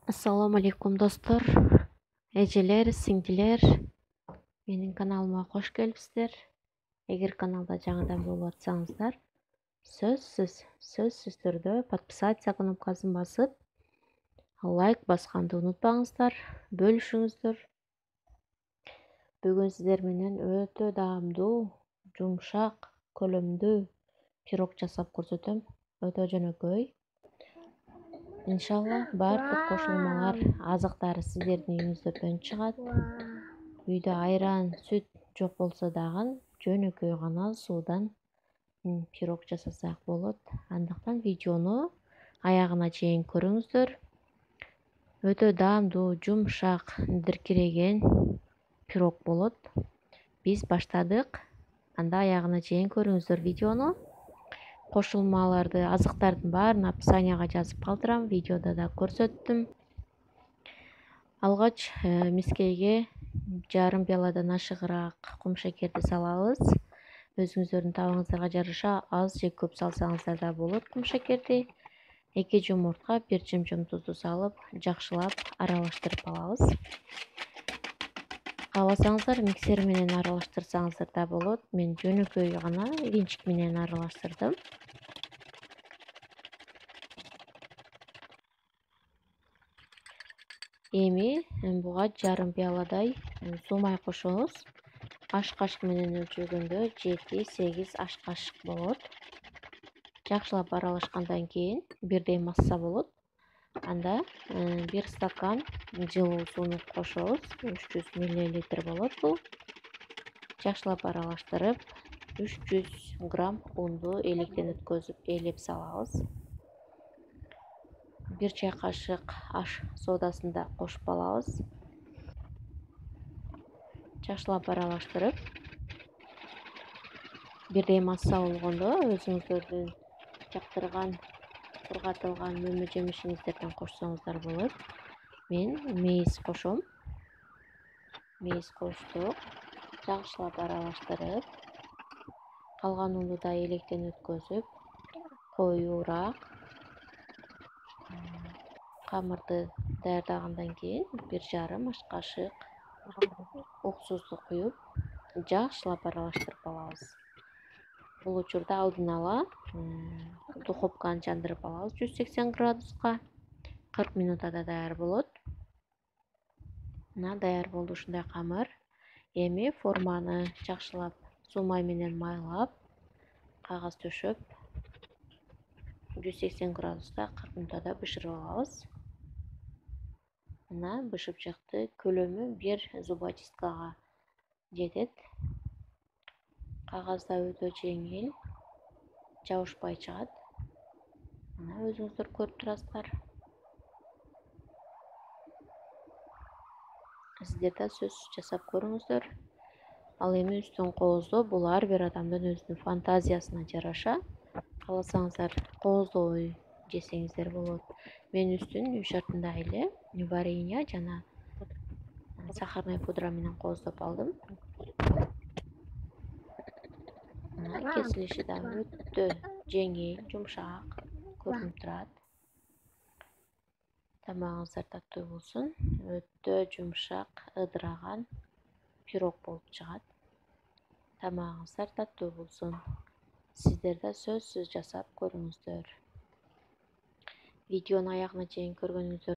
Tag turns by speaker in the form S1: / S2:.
S1: Assalamu алейкум достор, эжелер, сиңдилер. Менин каналыма кош келипсиздер. Эгер каналда жаңыдан болуп атсаңыздар, сөзсүз түрдө подписаться кнопкасын басып, лайк басканды унутпаңыздар, бөлүшүңүздөр. Бүгүн сиздер менен өтө даамдуу, жумшак, көлөмдүү пирог жасап көрсөтөм. Өтө жөнөкөй. Иншалла баардык кошулмалар, азыктары сиздердин үйүңүздөрдөн чыгат. Үйдө айран, сүт жок болсо дагы жөнөкөй гана суудан пирог жасасак болот. Андыктан видеону аягына чейин көрүңүздөр. Өтө даамдуу, жумшак, диркиреген пирог болот. Биз баштадык. Анда аягына чейин көрүңүздөр видеону. Кошулмаларды, азыктардын баарын описанияга жазып калтырам. Видеодо да көрсөттүм. Алгач мискейге жарым пияладан ашыгыраак кумшекерди салабыз. Өзүңүздөрдүн табыңыздарга жараша аз же көп салсаңыздар да болот кумшекерди. 2 жумуртка, 1 чымчым тузду салып, жакшылап аралаштырып алабыз. Кааласаңыздар миксер менен аралаштырсаңыздар да болот. Мен жөнөкөй гана винчик менен аралаштырдым. Эми буга жарым пияладай суу-май кошобуз. Аш кашык менен өлчөгөндө 7-8 аш кашык болот. Жакшылап аралашкандан кийин бирдей масса болот. Анда 1 стакан жылуу сууну кошобуз. 300 мл болот бул. Жакшылап аралаштырып, 300 грамм унду электен өткөзүп ээлеп салабыз. 1 чай кашык аш содасын да кошуп алабыз. Жакшылап аралаштырып, бирдей масса болгондо өзүңүздөрдүн жактырган, кургатылган мөмө жемишиңиздерден кошсоңуздар болот. Мен мейиз кошом. Мейиз коштук. Жакшылап аралаштырып, калган унду да электен өткөзүп, коюураак камырды даярдагандан кийин 1,5 аш кашык уксузду куюп, жакшылап аралаштырып алабыз. Бул учурда алдын ала духовканы жандырып алабыз 180 градуска. 40 минутада даяр болот. Мына даяр болду ушундай камыр. Эми форманы жакшылап суу-май менен майлап, кагаз төшөп, 180 градуста 40 минутада бышырып алабыз. Мына бышып чыкты. Көлөмү 1 зубочисткага жетет. Кагаз да өтө жеңил, жабышпай чыгат. Мына өзүңүздөр көрүп турасыздар. Сиздер да сөз жасап көрүңүздөр. Ал эми үстүн кооздоо бул ар бир адамдын өзүнүн фантазиясына жараша. Кааласаңыздар кооздой жесеңиздер болот. Мен үстүн үй шартында эле варенье жана сахарный пудра менен кооздоп алдым. Мына кесилиши да өтө жеңил, жумшак көрүнүп турат. Тамагыңыздар таттуу болсун. Өтө жумшак, ыдыраган пирог болуп чыгат. Тамагыңыздар таттуу болсун. Сиздер да сөзсүз жасап көрүңүздөр. Видеону аягына чейин көргөнүңүздөрдү